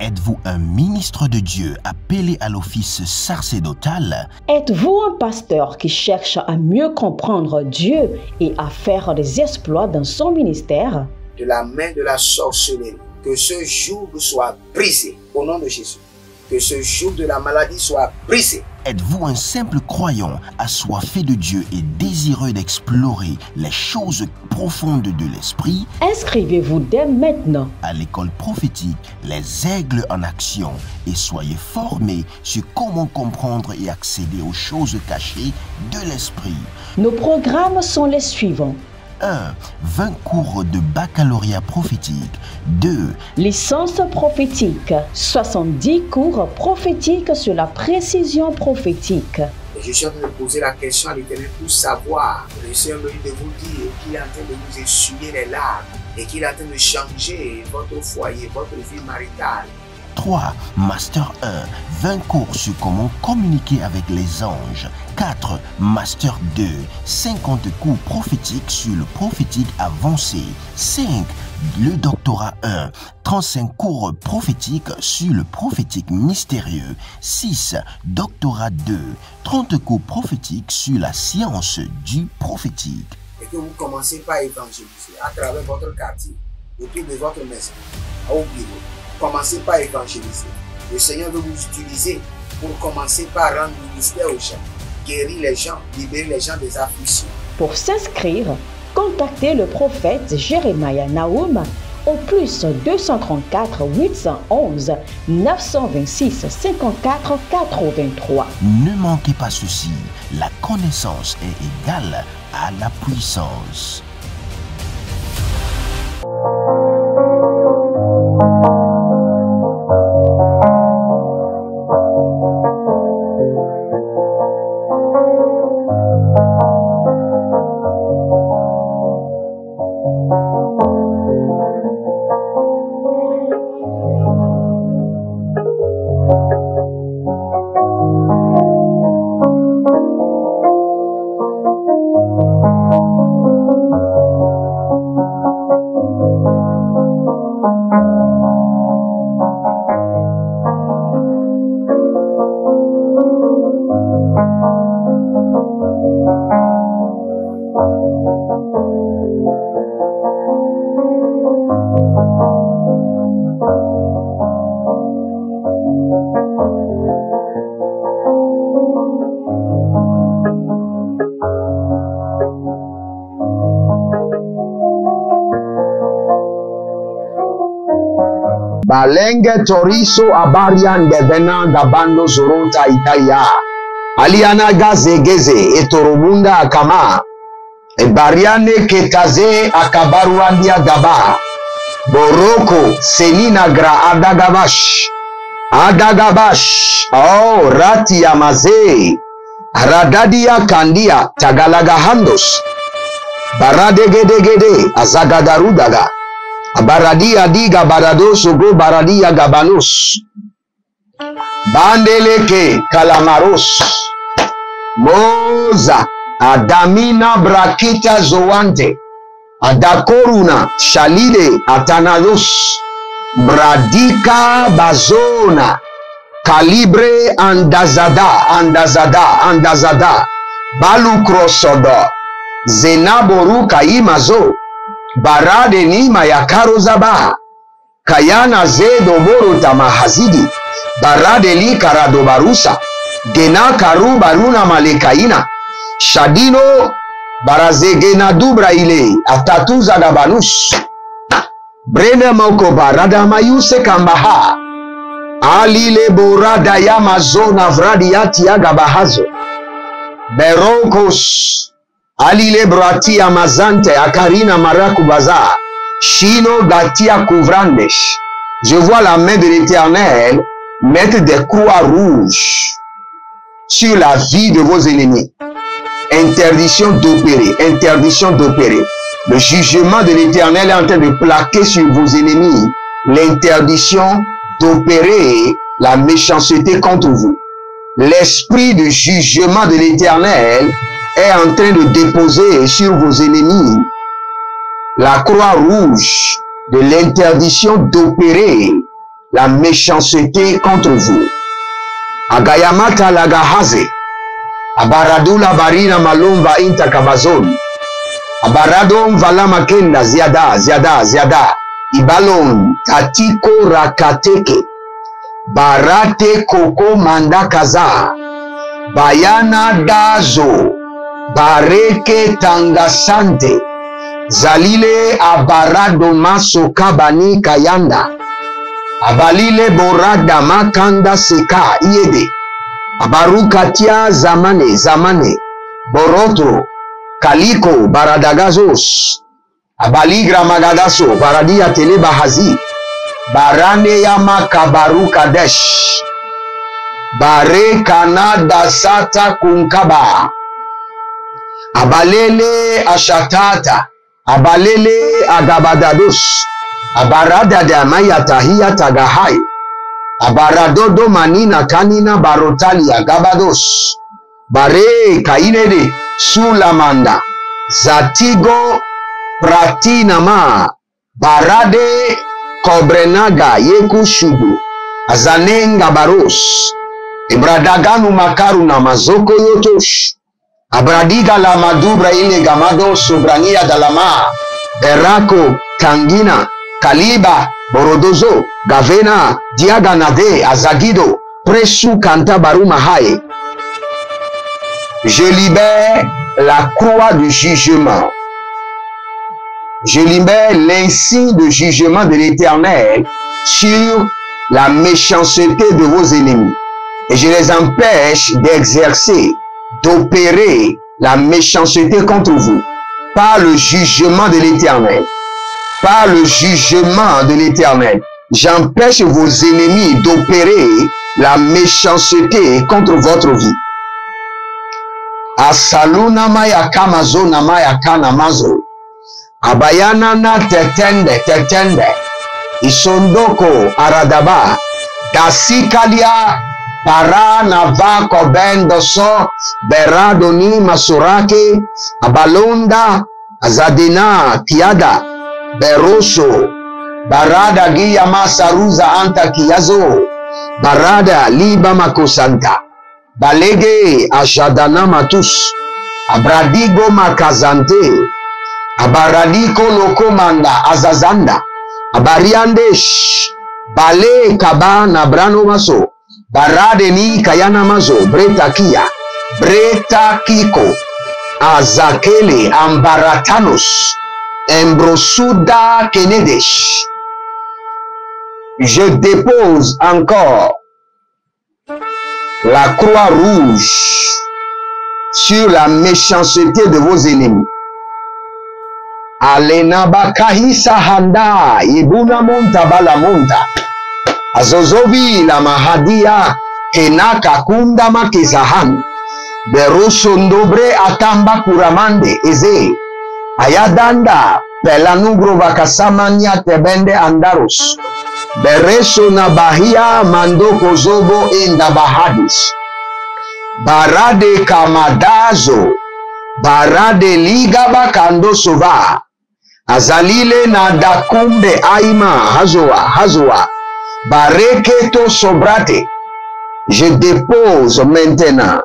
Êtes-vous un ministre de Dieu appelé à l'office sacerdotal? Êtes-vous un pasteur qui cherche à mieux comprendre Dieu et à faire des exploits dans son ministère? De la main de la sorcellerie, que ce joug soit brisé au nom de Jésus. Que ce joug de la maladie soit brisé. Êtes-vous un simple croyant assoiffé de Dieu et désireux d'explorer les choses profondes de l'esprit? Inscrivez-vous dès maintenant À l'école prophétique Les Aigles en Action et soyez formés sur comment comprendre et accéder aux choses cachées de l'esprit. Nos programmes sont les suivants. 1. 20 cours de baccalauréat prophétique. 2. Licence prophétique. 70 cours prophétiques sur la précision prophétique. Et je suis en train de poser la question à l'Éternel pour savoir. Le Seigneur me dit de vous dire qu'il est en train de vous essuyer les larmes et qu'il est en train de changer votre foyer, votre vie maritale. 3. Master 1. 20 cours sur comment communiquer avec les anges. 4. Master 2. 50 cours prophétiques sur le prophétique avancé. 5. Le doctorat 1. 35 cours prophétiques sur le prophétique mystérieux. 6. Doctorat 2. 30 cours prophétiques sur la science du prophétique. Et que vous commencez par évangéliser à travers votre quartier, autour de votre maison, au bureau. Commencez par évangéliser. Le Seigneur veut vous utiliser pour commencer par rendre ministère aux gens, guérir les gens, libérer les gens des afflictions. Pour s'inscrire, contactez le prophète Jérémie Naoum au plus 234 811 926 54 83. Ne manquez pas ceci, la connaissance est égale à la puissance. Balenge toriso abarian devena gabando zoronta itaya. Aliana gazegeze etorobunda akama. Ebariane ketaze akabaruandia gaba. Boroko senina gra adagabash. Adagabash. Oh rati yamaze. Radadia kandia tagalaga handos. Baradegedegede azagadarudaga. Baradia diga baradoso go baradia gabanos. Bandeleke kalamaros. Moza adamina brakita zoante. Adakoruna shalide atanados. Bradika bazona. Calibre andazada. Balu krosodo. Zenaboru kaimazo. Barade ni mayakaro zaba. Kayana zedo boro tamahazidi. Barade li karado barusa. Gena karu baruna malekaina. Shadino barazegena dubra ile. Atatuza gabanus. Brene moko barada mayuse kambaha. Alile borada ya mazona vradiati ya gabahazo. Berokos. Alile brati amazante akarina maraku baza. Shino gatia couvrandesh. Je vois la main de l'Éternel mettre des croix rouges sur la vie de vos ennemis. Interdiction d'opérer, interdiction d'opérer. Le jugement de l'Éternel est en train de plaquer sur vos ennemis l'interdiction d'opérer la méchanceté contre vous. L'esprit de jugement de l'Éternel est en train de déposer sur vos ennemis la croix rouge de l'interdiction d'opérer la méchanceté contre vous. Agayamata lagahaze. Abaradula barina malomba inta kabazon. Abaradom valama kenda ziada. Ibalon tatiko rakateke. Barate koko mandakaza. Bayana dazo. Bareke tangasante. Zalile abarado maso kabani kayanda. Abalile borada makanda seka iede. Abarukatia zamane. Borotro. Kaliko baradagazos. Abaligra magadaso. Baradia telebahazi. Barane yama kabaru kadesh. Bare kanada sata kunkaba. Abalele ashatata. Abalele agabadados. Abarada de amayata hiya tagahai. Abaradodo manina kanina barotali agabados. Bare kainede sulamanda. Zatigo pratinama. Barade kobrenaga yeku shubu. Azanenga baros. Ibradaganu makaru na mazoko yotosh. Abradiga la madubra ile gamado sobrania dalama. Berako tangina. Kaliba, Borodozo, Gavena, Diaganade, Azagido, Presu Kanta Baruma Haye. Je libère la croix du jugement. Je libère l'insigne de jugement de l'Éternel sur la méchanceté de vos ennemis. Et je les empêche d'exercer, d'opérer la méchanceté contre vous par le jugement de l'Éternel. Par le jugement de l'Éternel, j'empêche vos ennemis d'opérer la méchanceté contre votre vie. Asaluna maya kamazo na maya kana mazo. Abayana na tetende. Isondoko aradaba. Dasikalia para nava kobendo so. Beradoni masurake. Abalonda azadina tiada. Beroso, barada giya masaruza anta kiyazo, barada liba makosanta, balege ashadana matus, abradigo makazante, abaradiko lokomanda azazanda, abariandesh, bale kabana brano maso, barade ni kayana mazo, breta kiko, azakele ambaratanos, Embrosuda Kenedesh. Je dépose encore la croix rouge sur la méchanceté de vos ennemis. Alena bakahisa handa ibuna monta bala monta. Azozovi la mahadia kenaka kunda makezahan. Berosondobre atamba kuramande eze. Ayadanda pelanugro vakasamanya tebende andaros. Bereso na bahia mandoko zobo inda bahadis. Barade kamadazo. Barade liga bakando sova. Azalile na dakumbe aima hazoa. Bareketo sobrate. Je dépose maintenant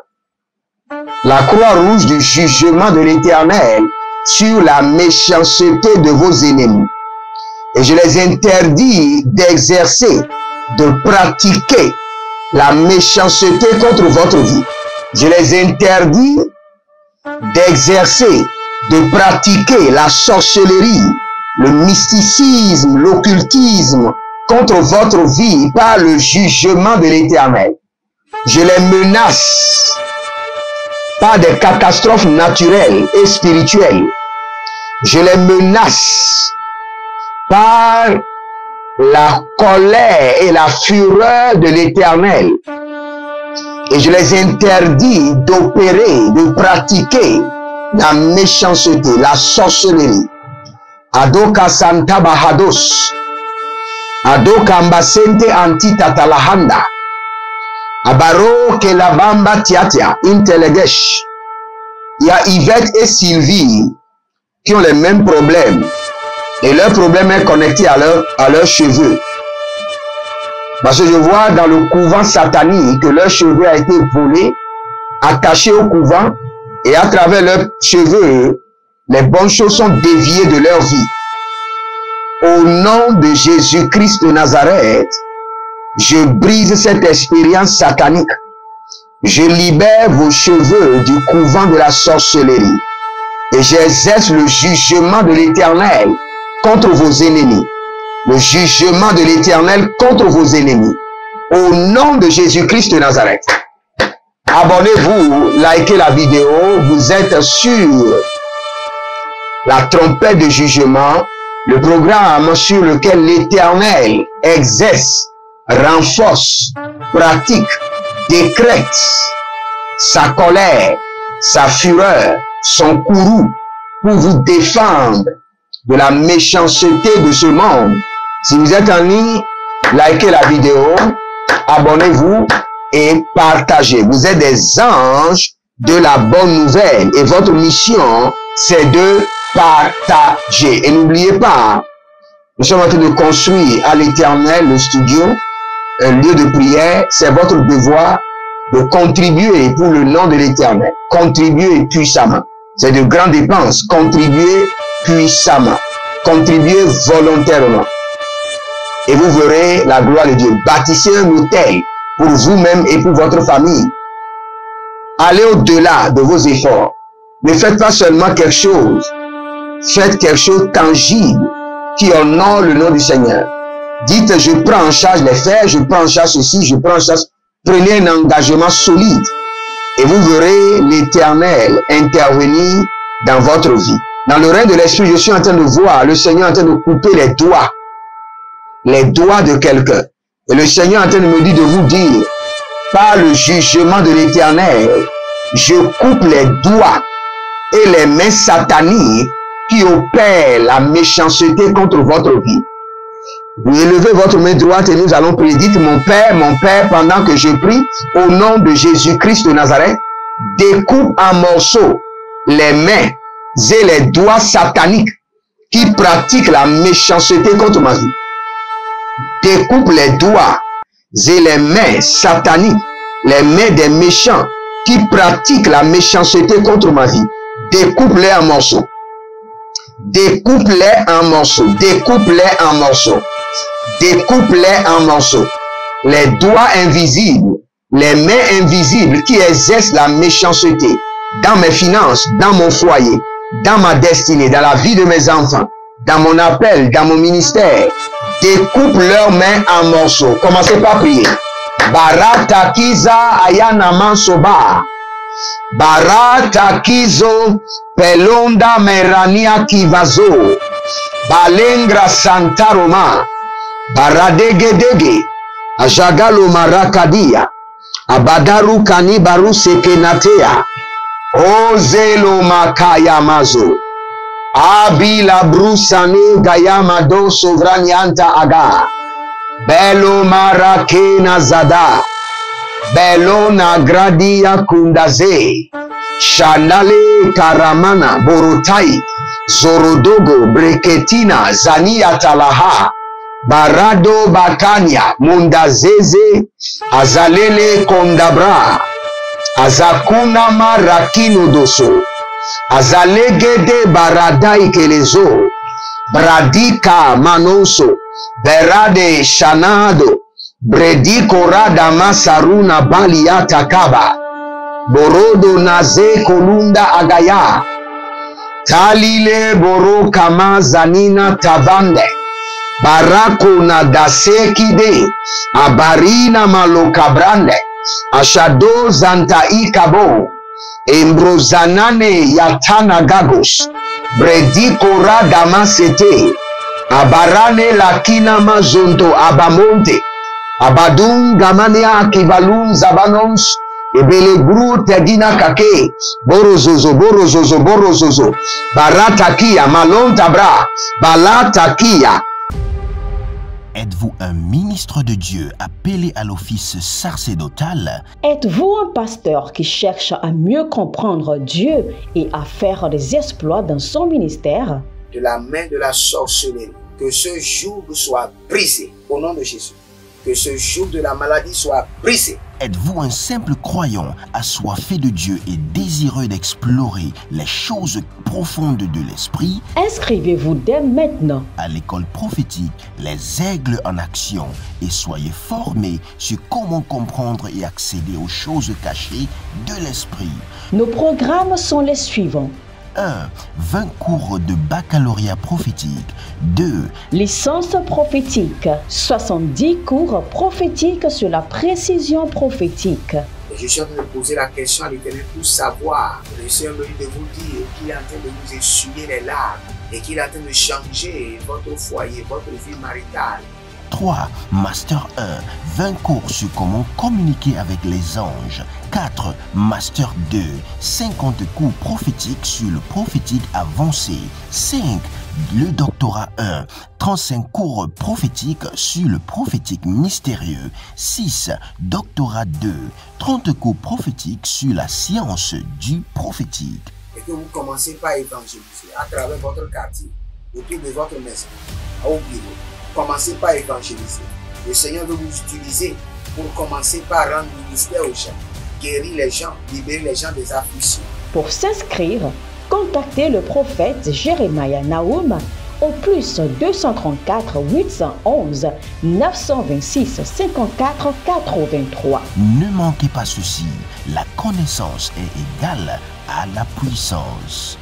la croix rouge du jugement de l'Éternel sur la méchanceté de vos ennemis. Et je les interdis d'exercer, de pratiquer la méchanceté contre votre vie. Je les interdis d'exercer, de pratiquer la sorcellerie, le mysticisme, l'occultisme contre votre vie par le jugement de l'Éternel. Je les menace par des catastrophes naturelles et spirituelles. Je les menace par la colère et la fureur de l'Éternel. Et je les interdis d'opérer, de pratiquer la méchanceté, la sorcellerie. Adoka Santa Bahados. Adoka Mbasente Antitatalahanda. Abaro Kelabamba Tiatia, Intelegesh. Il y a Yvette et Sylvie qui ont les mêmes problèmes. Et leur problème est connecté à leurs cheveux. Parce que je vois dans le couvent satanique que leur cheveu a été volé, attaché au couvent, et à travers leurs cheveux, les bonnes choses sont déviées de leur vie. Au nom de Jésus-Christ de Nazareth, je brise cette expérience satanique. Je libère vos cheveux du couvent de la sorcellerie. Et j'exerce le jugement de l'Éternel contre vos ennemis. Le jugement de l'Éternel contre vos ennemis. Au nom de Jésus-Christ de Nazareth. Abonnez-vous, likez la vidéo. Vous êtes sur la trompette de jugement, le programme sur lequel l'Éternel exerce, renforce, pratique, décrète sa colère, sa fureur, son courroux pour vous défendre de la méchanceté de ce monde. Si vous êtes en ligne, likez la vidéo, abonnez-vous et partagez. Vous êtes des anges de la bonne nouvelle et votre mission, c'est de partager. Et n'oubliez pas, nous sommes en train de construire à l'Éternel le studio, un lieu de prière. C'est votre devoir de contribuer pour le nom de l'Éternel. Contribuer puissamment. C'est de grandes dépenses. Contribuer puissamment. Contribuer volontairement. Et vous verrez la gloire de Dieu. Bâtissez un hôtel pour vous-même et pour votre famille. Allez au-delà de vos efforts. Ne faites pas seulement quelque chose. Faites quelque chose de tangible qui honore le nom du Seigneur. Dites, je prends en charge les fers, je prends en charge ceci, je prends en charge... Prenez un engagement solide et vous verrez l'Éternel intervenir dans votre vie. Dans le règne de l'Esprit, je suis en train de voir le Seigneur en train de couper les doigts de quelqu'un. Et le Seigneur est en train de me dire de vous dire, par le jugement de l'Éternel, je coupe les doigts et les mains sataniques qui opèrent la méchanceté contre votre vie. Vous élevez votre main droite et nous allons prier. Dites, mon Père, pendant que je prie, au nom de Jésus-Christ de Nazareth, découpe en morceaux les mains et les doigts sataniques qui pratiquent la méchanceté contre ma vie. Découpe les doigts et les mains sataniques, les mains des méchants qui pratiquent la méchanceté contre ma vie. Découpe-les en morceaux. Découpe-les en morceaux. Découpe-les en morceaux. Découpe-les en morceaux. Les doigts invisibles, les mains invisibles qui exercent la méchanceté dans mes finances, dans mon foyer, dans ma destinée, dans la vie de mes enfants, dans mon appel, dans mon ministère, découpe leurs mains en morceaux. Commencez par prier. Barata kiza ayana mansoba. Barata kizo pelonda merania kivazo. Balengra santaroma. Baradegedege. Ajagalo marakadia. Abadaru kanibaru sekenatea. Ozelo makaya mazo. Abila brusani gayama do sovranianta aga. Belo marakena zada. Belo nagradia kundaze. Shanale karamana borotai. Zorodogo breketina zania talaha. Barado bakanya mundazeze. Azalele kondabra. Azakuna marakino doso. Azalegede baradai kelezo. Bradika manoso. Berade shanado. Brediko rada masaruna baliata kaba. Borodo naze kolunda agaya. Talile boro kama zanina tabande. Barako na dasekide. Abarina malokabrande. Ashado zanta ikabo. Embrozanane yatana gagos. Brediko rada masete. Abarane lakina mazonto abamonte. Abadun gamania kivalun zabanons. Ebele gru tegina kake. Borozozo, borozozo, borozozo. Baratakia, malontabra. Balatakia. Êtes-vous un ministre de Dieu appelé à l'office sacerdotal? Êtes-vous un pasteur qui cherche à mieux comprendre Dieu et à faire des exploits dans son ministère? De la main de la sorcellerie, que ce joug soit brisé au nom de Jésus. que ce joug de la maladie soit brisé. Êtes-vous un simple croyant assoiffé de Dieu et désireux d'explorer les choses profondes de l'esprit? Inscrivez-vous dès maintenant À l'école prophétique Les Aigles en Action et soyez formés sur comment comprendre et accéder aux choses cachées de l'esprit. Nos programmes sont les suivants. 1. 20 cours de baccalauréat prophétique. 2. Licence prophétique. 70 cours prophétiques sur la précision prophétique. Et je suis en train de poser la question à l'Éternel pour savoir. Le Seigneur me dit de vous dire qu'il est en train de vous essuyer les larmes et qu'il est en train de changer votre foyer, votre vie maritale. 3. Master 1. 20 cours sur comment communiquer avec les anges. 4. Master 2. 50 cours prophétiques sur le prophétique avancé. 5. Le doctorat 1. 35 cours prophétiques sur le prophétique mystérieux. 6. Doctorat 2. 30 cours prophétiques sur la science du prophétique. Et que vous commencez par évangéliser à travers votre quartier, autour de votre maison, au bureau. Commencez par évangéliser. Le Seigneur veut vous utiliser pour commencer par rendre ministère aux gens, guérir les gens, libérer les gens des afflictions. Pour s'inscrire, contactez le prophète Jérémie Naoum au plus 234 811 926 54 83. Ne manquez pas ceci, la connaissance est égale à la puissance.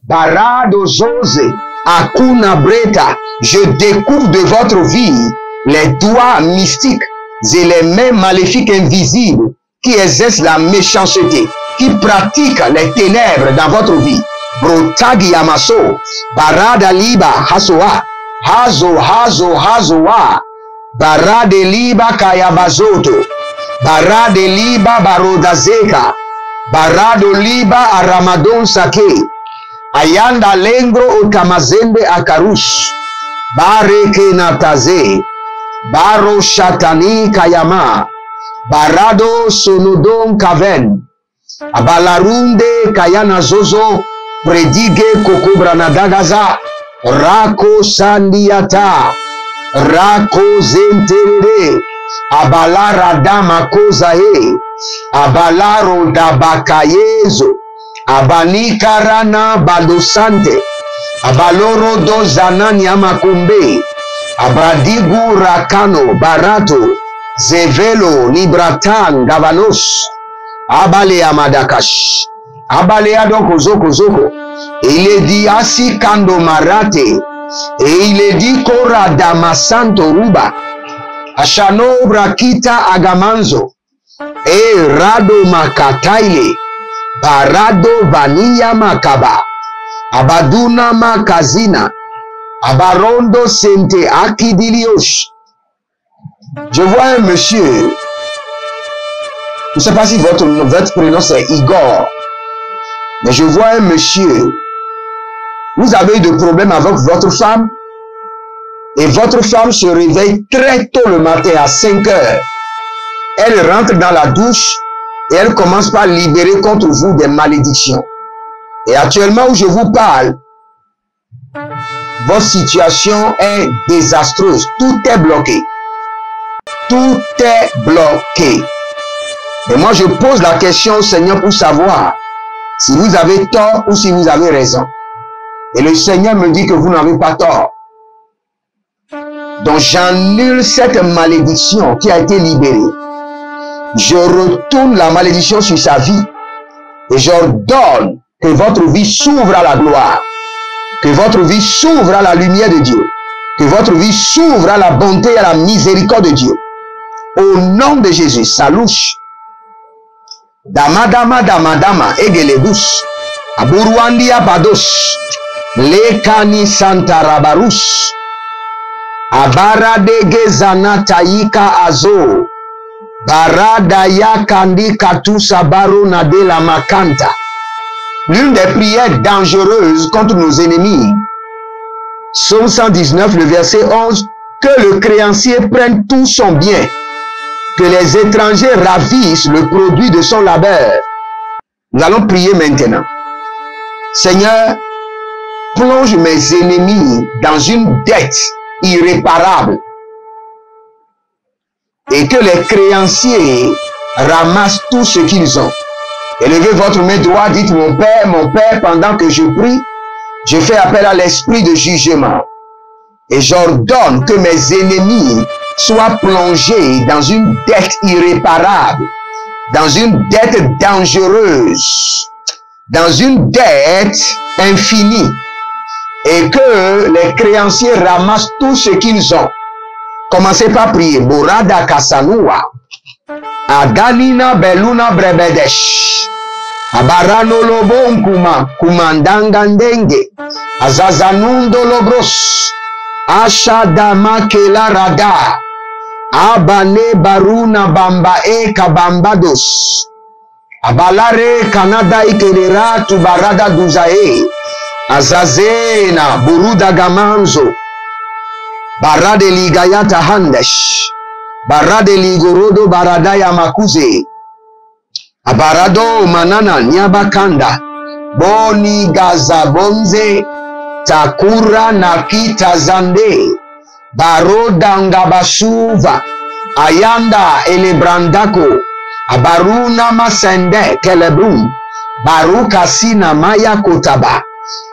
Barado Jose, Akuna Breta, je découvre de votre vie les doigts mystiques et les mains maléfiques invisibles qui exercent la méchanceté, qui pratiquent les ténèbres dans votre vie. Brotagi Amaso, Barada Liba Hasoa, Hazoa, Barade Liba Kayabazoto, Barade Liba Barodazeka, Barado Liba Aramadon Sake, Ayanda Lengro Utamazende Akarush, Bareke Nataze, Baro Shatani Kayama, Barado Sonodon Kaven, Abalarunde Kayana Zozo, Predige Kokobranadagaza, Rako Sandiata, Rako Zentere, Abalara Damakozae, Abalaro Dabakayezo, Abanikarana Balosante, Abaloro Dozanani Amakumbe, Abradigu Rakano Barato, Zevelo Libratan Gavalos, Abale Amadakash, Abale Adoko Zoko Zoko, et il est dit Asi Kando Marate, et il est dit Kora Damasanto Ruba, Ashano Brakita Agamanzo, et Rado Makataile, Barado Vania Makaba, Abaduna Makazina, Abarondo Sente Akidiliosh. Je vois un monsieur, je ne sais pas si votre prénom c'est Igor, mais je vois un monsieur, vous avez eu des problèmes avec votre femme, et votre femme se réveille très tôt le matin à 5 heures. Elle rentre dans la douche, et elle commence par libérer contre vous des malédictions. Et actuellement où je vous parle, votre situation est désastreuse. Tout est bloqué. Tout est bloqué. Et moi je pose la question au Seigneur pour savoir si vous avez tort ou si vous avez raison. Et le Seigneur me dit que vous n'avez pas tort. Donc j'annule cette malédiction qui a été libérée. Je retourne la malédiction sur sa vie. Et j'ordonne que votre vie s'ouvre à la gloire. Que votre vie s'ouvre à la lumière de Dieu. Que votre vie s'ouvre à la bonté et à la miséricorde de Dieu. Au nom de Jésus, salouche. Dama dama dama dama egeledus. Aburuandi abados. Lekani santarabarus. Abaradege zanataika azo. Barada ya kandi katusa baro nade la makanta. L'une des prières dangereuses contre nos ennemis. Psaume 119, le verset 11. Que le créancier prenne tout son bien. Que les étrangers ravissent le produit de son labeur. Nous allons prier maintenant. Seigneur, plonge mes ennemis dans une dette irréparable. Et que les créanciers ramassent tout ce qu'ils ont. Élevez votre main droite, dites mon Père, pendant que je prie, je fais appel à l'esprit de jugement. Et j'ordonne que mes ennemis soient plongés dans une dette irréparable, dans une dette dangereuse, dans une dette infinie. Et que les créanciers ramassent tout ce qu'ils ont. Commencez par prier. Borada Kasanua. Aganina Beluna Brebedesh. Abarano Lobon Kuma. Kumandangandenge. Azazanundo Lobros. Ashadama Kela Rada. Abane Baruna Bambae Kabambados. Abalare Kanada Ikelera Tubarada Duzae. Azazena Buruda Gamanzo. Barade ligayata handesh. Barade ligorodo baradaya makuze. Abarado manana nyabakanda. Boni gazabonze. Takura nakita zande. Barodanga basuva. Ayanda elebrandako. Abaruna masende kelebrum. Barukasina maya kotaba.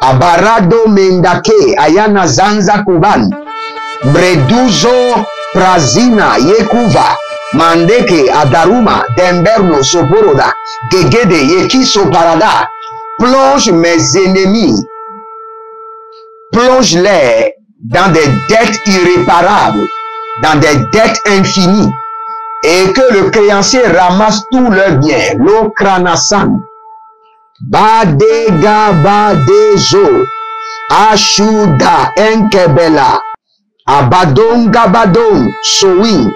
Abarado mendake ayana zanza kuban. Breduzo prazina yekuva. Mandeke adaruma demberno soporoda. Gegede yekiso parada. Plonge mes ennemis. Plonge-les dans des dettes irréparables. Dans des dettes infinies. Et que le créancier ramasse tout leur bien. L'okranasan. Badega badezo. Ashuda enkebela. Abadon gabadon sowin.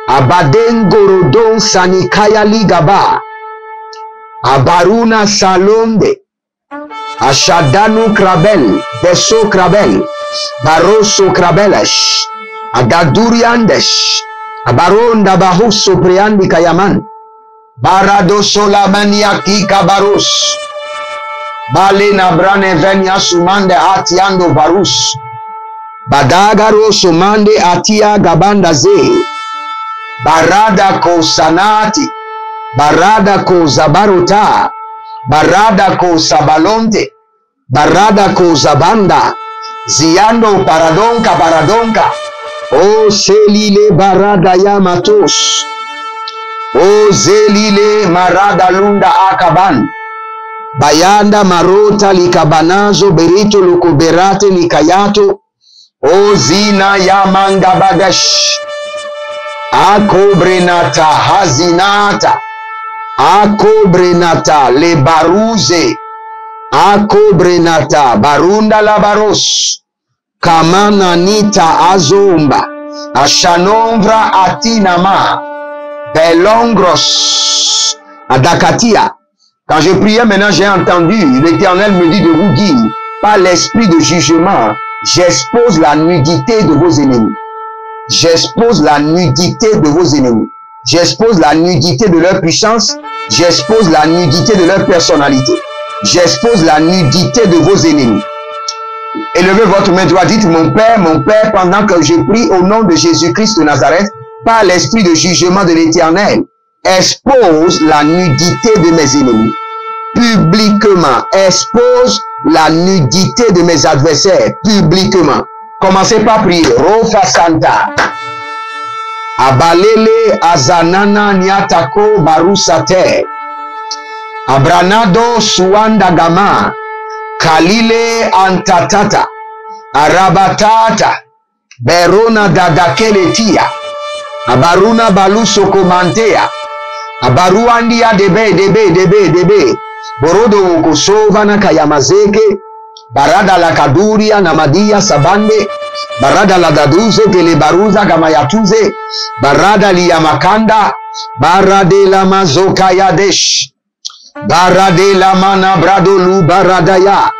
Abaden gorodon sanikaya ligaba. Abaruna salonde. Ashadanu krabel. Beso krabel. Baroso krabelesh. Agaduriandesh. Abaronda bahuso priandi kayaman. Barado solamania kika barus. Balena brane venya sumande atiando barus. Badagaro sumande atia gabanda ze. Barada ko sanati. Barada ko zabaruta. Barada ko sabalonte. Barada ko zabanda. Ziando paradonka. O selile barada yamatos. O zelile marada lunda akaban. Bayanda marota likabanazo berito lukuberate likayato. O zina yamanga bagash. Akobrenata hazinata. Akobrenata le baruze. Akobrenata barunda labaros. Kamana nita azomba. Ashanomvra atinama. Belongros. Adakatia. Quand je priais maintenant, j'ai entendu l'Éternel me dit de vous dire, par l'esprit de jugement, j'expose la nudité de vos ennemis. J'expose la nudité de vos ennemis. J'expose la nudité de leur puissance. J'expose la nudité de leur personnalité. J'expose la nudité de vos ennemis. Élevez votre main droite, dites mon Père, pendant que je prie au nom de Jésus-Christ de Nazareth, par l'esprit de jugement de l'Éternel, expose la nudité de mes ennemis. Publiquement, expose la nudité de mes adversaires publiquement. Commencez par prier. Rofa Santa. Abalele Azanana Nyatako Barusate. Abranado Suanda Gama. Kalile Antatata. Arabatata. Berona Dadakeletia. Abaruna Baluso Komantea. Abaruandia debe. Borodo Ukosova na Kayamazeke. Barada la Kaduria na Madia Sabande. Barada la Daduze Telebaruza Gamayatuze. Barada Liyamakanda. Barade la Mazoka Yadesh. Barade la Mana Bradolu Baradaya.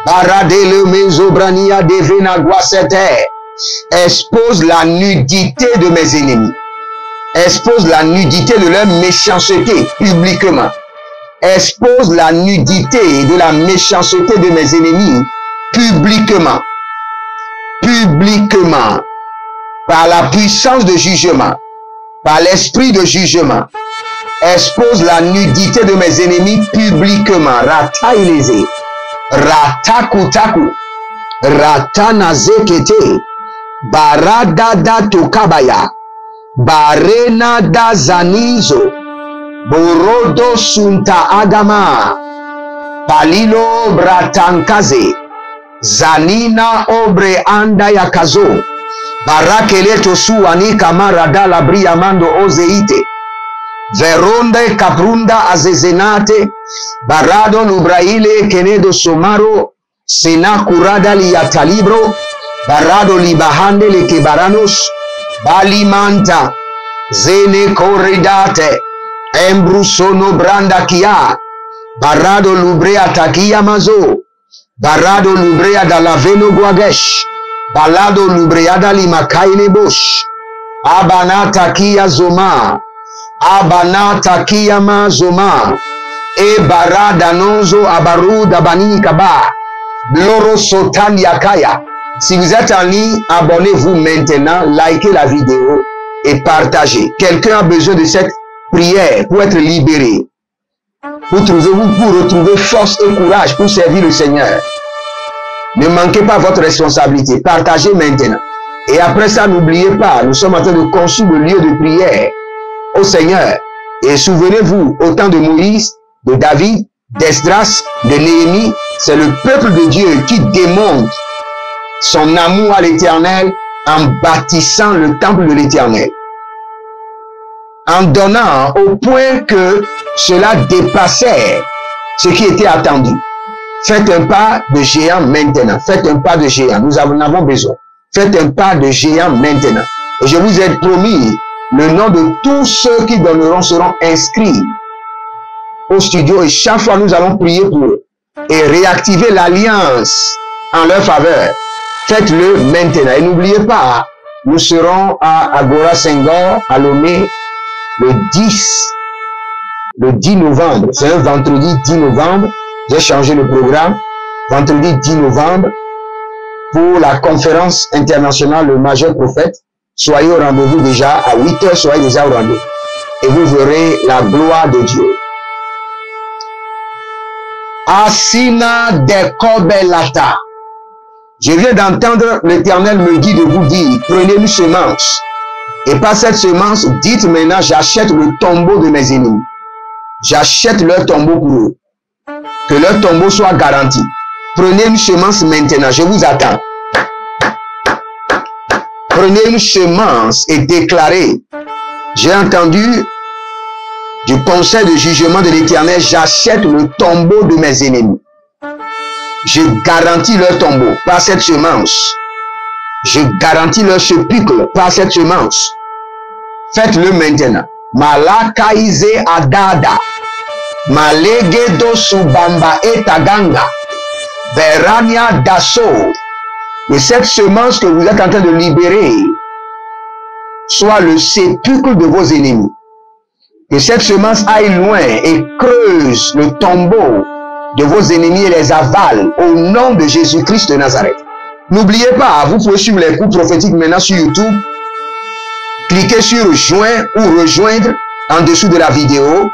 Barade le Mezobrania Devena Guasete. Expose la nudité de mes ennemis. Expose la nudité de leur méchanceté publiquement. Expose la nudité de la méchanceté de mes ennemis publiquement. Publiquement. Par la puissance de jugement. Par l'esprit de jugement. Expose la nudité de mes ennemis publiquement. Rata ilese. Rata kutaku. Rata nazekete. Barada tokabaya. Barena da zanizo. Borodo sunta agama. Palilo bratankaze. Zanina obre anda yakazo. Barakele tosuani kamarada la briamando ozeite. Veronde caprunda azezenate. Barado nubraile kenedo somaro. Sena curada liatalibro. Barado libahande le kebaranos. Balimanta. Zene corridate. Embrusono branda kia. Barado lubrea takia mazo. Barado lubrea da laveno guagesh. Balado lubrea da limakaine bosh. Abanata kia zoma. Abanata kia mazoma. E barada nozo abaruda bani kaba. Bloro sotan yakaya. Si vous êtes en ligne, abonnez-vous maintenant, likez la vidéo et partagez. Quelqu'un a besoin de cette prière pour être libéré. Pour retrouver force et courage pour servir le Seigneur. Ne manquez pas votre responsabilité. Partagez maintenant. Et après ça, n'oubliez pas, nous sommes en train de construire le lieu de prière au Seigneur. Et souvenez-vous, au temps de Moïse, de David, d'Esdras, de Néhémie, c'est le peuple de Dieu qui démontre son amour à l'Éternel en bâtissant le temple de l'Éternel. En donnant au point que cela dépassait ce qui était attendu. Faites un pas de géant maintenant. Faites un pas de géant. Nous en avons besoin. Faites un pas de géant maintenant. Et je vous ai promis, le nom de tous ceux qui donneront seront inscrits au studio. Et chaque fois, nous allons prier pour eux. Et réactiver l'alliance en leur faveur. Faites-le maintenant. Et n'oubliez pas, nous serons à Agora Senghor, à Lomé, le 10 novembre. C'est un vendredi 10 novembre. J'ai changé le programme. Vendredi 10 novembre, pour la conférence internationale Le Majeur Prophète. Soyez au rendez-vous déjà. À 8 heures, soyez déjà au rendez-vous. Et vous verrez la gloire de Dieu. Asina de Kobelata. Je viens d'entendre l'Éternel me dit de vous dire, prenez une semence. Et par cette semence, dites maintenant, j'achète le tombeau de mes ennemis. J'achète leur tombeau pour eux. Que leur tombeau soit garanti. Prenez une semence maintenant, je vous attends. Prenez une semence et déclarez. J'ai entendu du conseil de jugement de l'Éternel, j'achète le tombeau de mes ennemis. Je garantis leur tombeau par cette semence. Je garantis leur sépulcre par cette semence. Faites-le maintenant. Malakaïze adada. Malegedo subamba etaganga. Berania dasso. Et cette semence que vous êtes en train de libérer soit le sépulcre de vos ennemis. Que cette semence aille loin et creuse le tombeau de vos ennemis et les avale au nom de Jésus-Christ de Nazareth. N'oubliez pas, vous pouvez suivre les cours prophétiques maintenant sur YouTube. Cliquez sur joindre ou rejoindre en dessous de la vidéo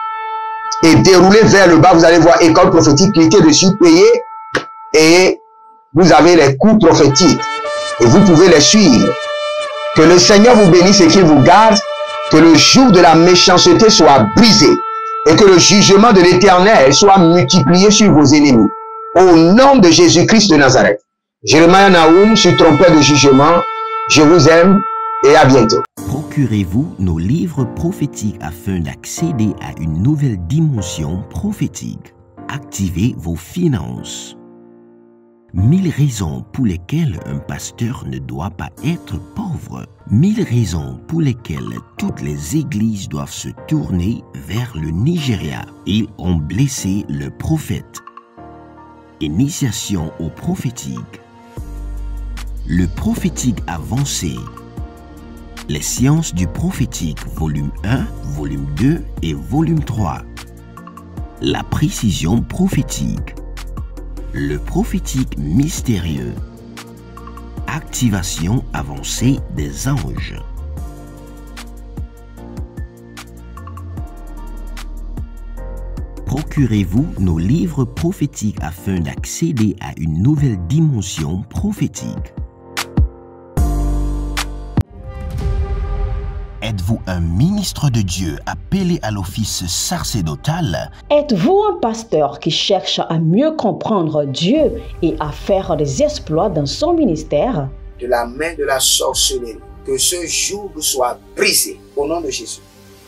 et déroulez vers le bas. Vous allez voir école prophétique. Cliquez dessus, payez et vous avez les coups prophétiques et vous pouvez les suivre. Que le Seigneur vous bénisse et qu'il vous garde, que le joug de la méchanceté soit brisé et que le jugement de l'Éternel soit multiplié sur vos ennemis. Au nom de Jésus-Christ de Nazareth. Jeremiah Nahum, je suis trompeur de jugement. Je vous aime et à bientôt. Procurez-vous nos livres prophétiques afin d'accéder à une nouvelle dimension prophétique. Activez vos finances. 1000 raisons pour lesquelles un pasteur ne doit pas être pauvre. 1000 raisons pour lesquelles toutes les églises doivent se tourner vers le Nigeria. Ils ont blessé le prophète. Initiation au prophétique. Le prophétique avancé. Les sciences du prophétique, volume 1, volume 2 et volume 3. La précision prophétique. Le prophétique mystérieux. Activation avancée des anges. Procurez-vous nos livres prophétiques afin d'accéder à une nouvelle dimension prophétique. Êtes-vous un ministre de Dieu appelé à l'office sacerdotal? Êtes-vous un pasteur qui cherche à mieux comprendre Dieu et à faire des exploits dans son ministère? De la main de la sorcellerie, que ce joug soit brisé au nom de Jésus.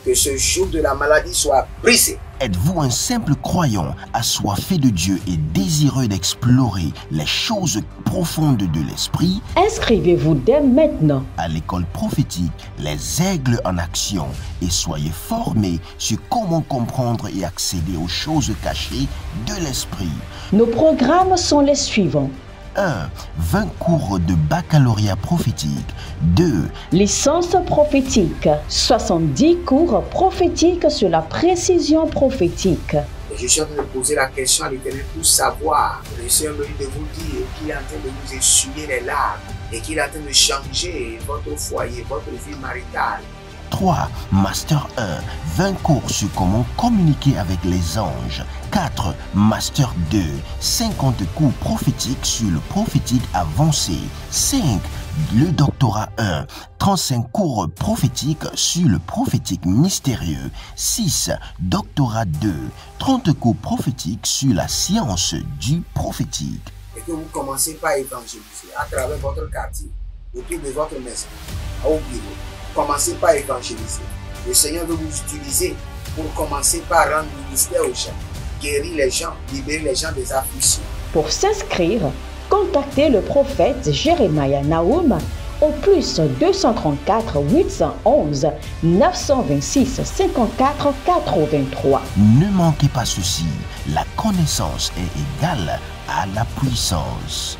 Que ce joug de la maladie soit brisé. Êtes-vous un simple croyant assoiffé de Dieu et désireux d'explorer les choses profondes de l'esprit? Inscrivez-vous dès maintenant À l'école prophétique, les aigles en action, et soyez formés sur comment comprendre et accéder aux choses cachées de l'esprit. Nos programmes sont les suivants. 1. 20 cours de baccalauréat prophétique. 2. Licence prophétique. 70 cours prophétiques sur la précision prophétique. Je suis en train de poser la question à l'Éternel pour savoir. Le Seigneur me dit de vous dire qu'il est en train de vous essuyer les larmes et qu'il est en train de changer votre foyer, votre vie maritale. 3. Master 1. 20 cours sur comment communiquer avec les anges. 4. Master 2. 50 cours prophétiques sur le prophétique avancé. 5. Le doctorat 1. 35 cours prophétiques sur le prophétique mystérieux. 6. Doctorat 2. 30 cours prophétiques sur la science du prophétique. Et que vous commencez par évangéliser à travers votre quartier, autour de votre maison, au bureau. Commencez par évangéliser. Le Seigneur veut vous utiliser pour commencer par rendre ministère aux gens, guérir les gens, libérer les gens des afflictions. Pour s'inscrire, contactez le prophète Jeremiah Nahum au plus 234 811 926 54 83. Ne manquez pas ceci, la connaissance est égale à la puissance.